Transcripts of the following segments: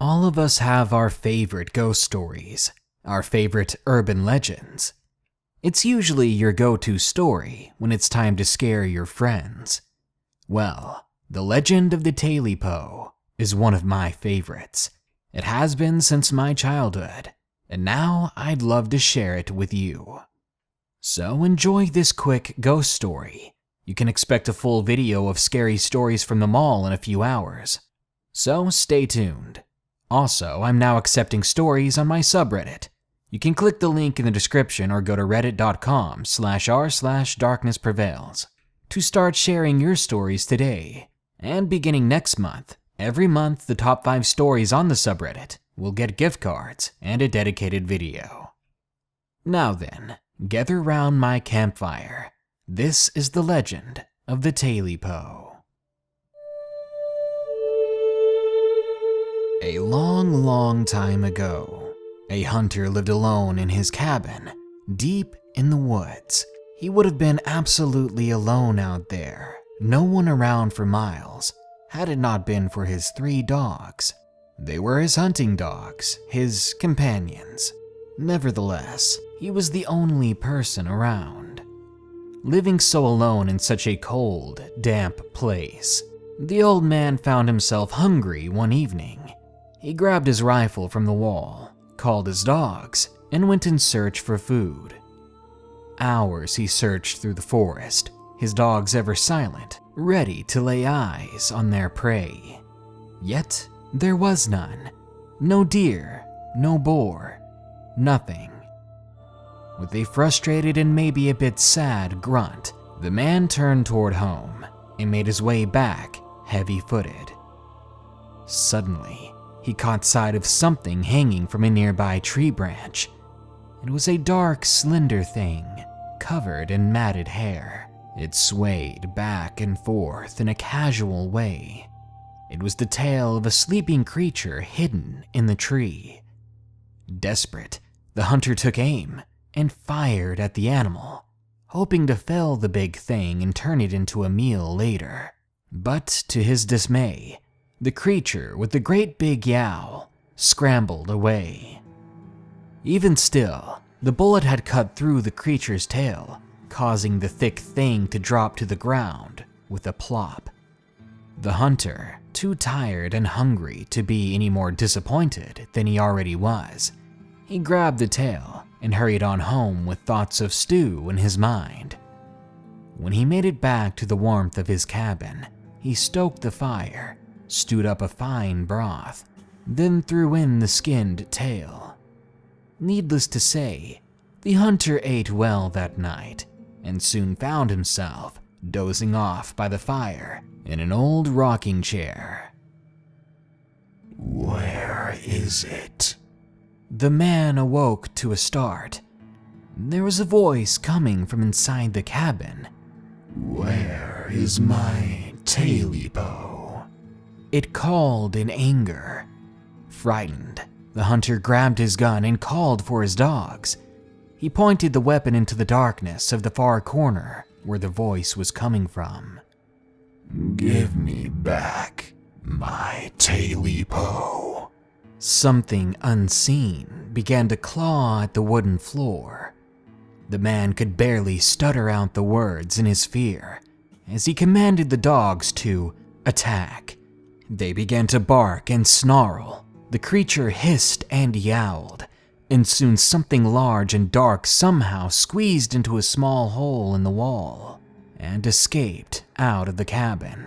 All of us have our favorite ghost stories, our favorite urban legends. It's usually your go-to story when it's time to scare your friends. Well, the legend of the Tailypo is one of my favorites. It has been since my childhood, and now I'd love to share it with you. So enjoy this quick ghost story. You can expect a full video of scary stories from the mall in a few hours, so stay tuned. Also, I'm now accepting stories on my subreddit. You can click the link in the description or go to reddit.com/r/darknessprevails to start sharing your stories today. And beginning next month, every month the top 5 stories on the subreddit will get gift cards and a dedicated video. Now then, gather round my campfire. This is the legend of the Tailypo. A long time ago, a hunter lived alone in his cabin, deep in the woods. He would have been absolutely alone out there, no one around for miles, had it not been for his 3 dogs. They were his hunting dogs, his companions. Nevertheless, he was the only person around. Living so alone in such a cold, damp place, the old man found himself hungry one evening. He grabbed his rifle from the wall, called his dogs, and went in search for food. Hours he searched through the forest, his dogs ever silent, ready to lay eyes on their prey. Yet there was none. No deer, no boar, nothing. With a frustrated and maybe a bit sad grunt, the man turned toward home and made his way back heavy-footed. Suddenly, he caught sight of something hanging from a nearby tree branch. It was a dark, slender thing, covered in matted hair. It swayed back and forth in a casual way. It was the tail of a sleeping creature hidden in the tree. Desperate, the hunter took aim and fired at the animal, hoping to fell the big thing and turn it into a meal later. But to his dismay, the creature with the great big yowl scrambled away. Even still, the bullet had cut through the creature's tail, causing the thick thing to drop to the ground with a plop. The hunter, too tired and hungry to be any more disappointed than he already was, he grabbed the tail and hurried on home with thoughts of stew in his mind. When he made it back to the warmth of his cabin, he stoked the fire, stewed up a fine broth, then threw in the skinned tail. Needless to say, the hunter ate well that night and soon found himself dozing off by the fire in an old rocking chair. "Where is it?" The man awoke to a start. There was a voice coming from inside the cabin. "Where is my Tailypo?" It called in anger. Frightened, the hunter grabbed his gun and called for his dogs. He pointed the weapon into the darkness of the far corner where the voice was coming from. "Give me back my Tailypo." Something unseen began to claw at the wooden floor. The man could barely stutter out the words in his fear as he commanded the dogs to attack. They began to bark and snarl. The creature hissed and yowled, and soon something large and dark somehow squeezed into a small hole in the wall and escaped out of the cabin.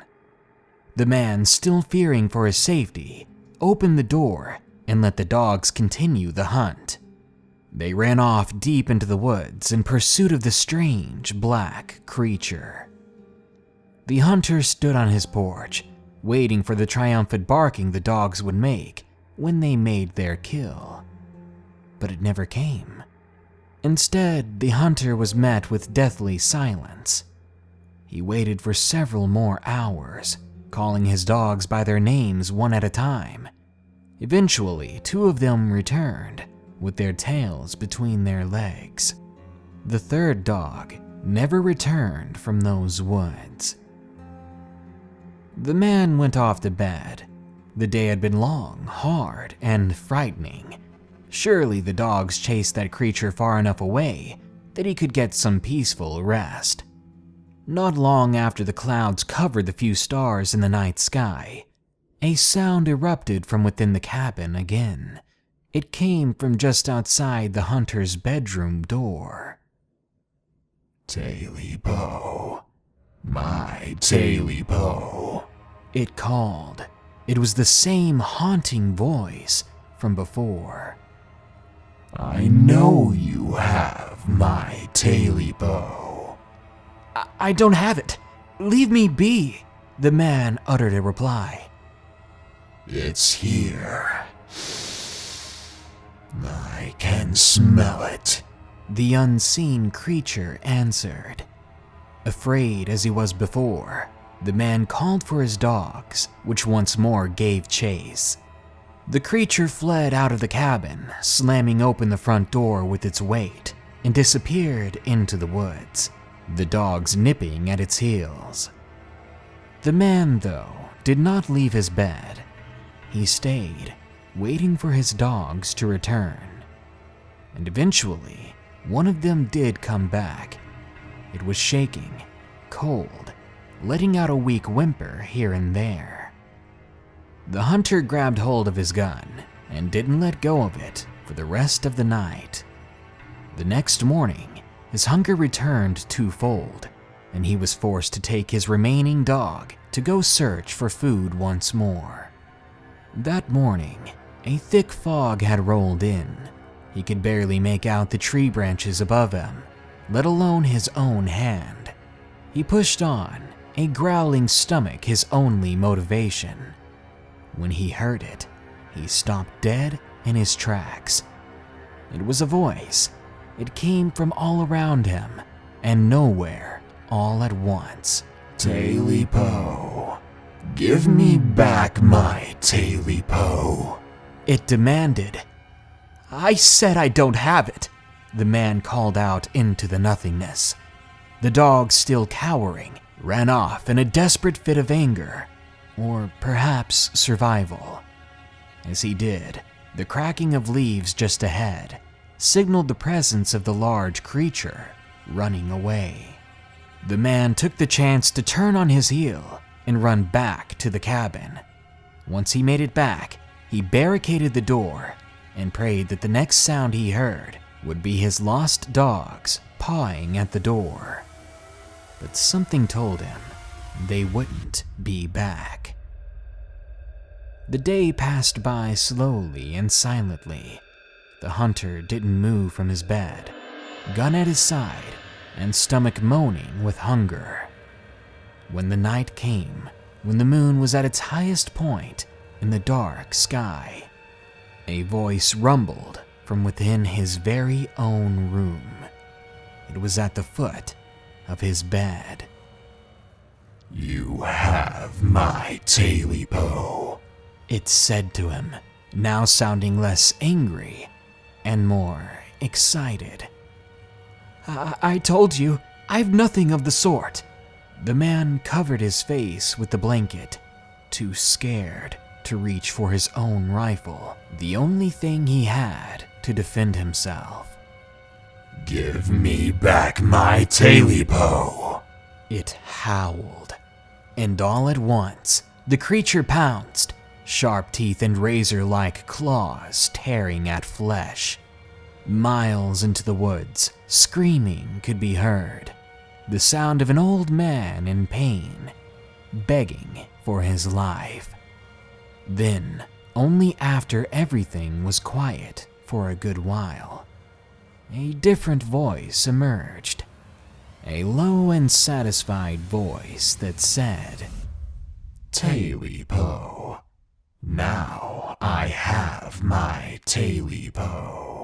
The man, still fearing for his safety, opened the door and let the dogs continue the hunt. They ran off deep into the woods in pursuit of the strange black creature. The hunter stood on his porch, waiting for the triumphant barking the dogs would make when they made their kill. But it never came. Instead, the hunter was met with deathly silence. He waited for several more hours, calling his dogs by their names one at a time. Eventually, 2 of them returned, with their tails between their legs. The 3rd dog never returned from those woods. The man went off to bed, The day had been long, hard, and frightening. Surely the dogs chased that creature far enough away that he could get some peaceful rest. Not long after the clouds covered the few stars in the night sky, a sound erupted from within the cabin again. It came from just outside the hunter's bedroom door. Tailypo, my Tailypo, it called. It was the same haunting voice from before. I know you have my Tailypo. I don't have it. Leave me be, the man uttered a reply. It's here. I can smell it, the unseen creature answered. Afraid as he was before, the man called for his dogs, which once more gave chase. The creature fled out of the cabin, slamming open the front door with its weight, and disappeared into the woods, the dogs nipping at its heels. The man, though, did not leave his bed. He stayed, waiting for his dogs to return. And eventually, one of them did come back. It was shaking, cold, letting out a weak whimper here and there. The hunter grabbed hold of his gun and didn't let go of it for the rest of the night. The next morning, his hunger returned twofold, and he was forced to take his remaining dog to go search for food once more. That morning, a thick fog had rolled in. He could barely make out the tree branches above him, let alone his own hand. He pushed on, a growling stomach his only motivation. When he heard it, he stopped dead in his tracks. It was a voice. It came from all around him, and nowhere, all at once. Tailypo, give me back my Tailypo, it demanded. I said I don't have it, the man called out into the nothingness. The dog, still cowering, ran off in a desperate fit of anger, or perhaps survival. As he did, the cracking of leaves just ahead signaled the presence of the large creature running away. The man took the chance to turn on his heel and run back to the cabin. Once he made it back, he barricaded the door and prayed that the next sound he heard would be his lost dogs pawing at the door. But something told him they wouldn't be back. The day passed by slowly and silently. The hunter didn't move from his bed, gun at his side, and stomach moaning with hunger. When the night came, when the moon was at its highest point in the dark sky, a voice rumbled from within his very own room. It was at the foot of his bed. You have my Tailypo, it said to him, now sounding less angry and more excited. I told you, I've nothing of the sort. The man covered his face with the blanket, too scared to reach for his own rifle, the only thing he had to defend himself. Give me back my Tailypo, it howled. And all at once, the creature pounced, sharp teeth and razor-like claws tearing at flesh. Miles into the woods, screaming could be heard, the sound of an old man in pain, begging for his life. Then, only after everything was quiet for a good while, a different voice emerged. A low and satisfied voice that said, Tailypo, now I have my Tailypo.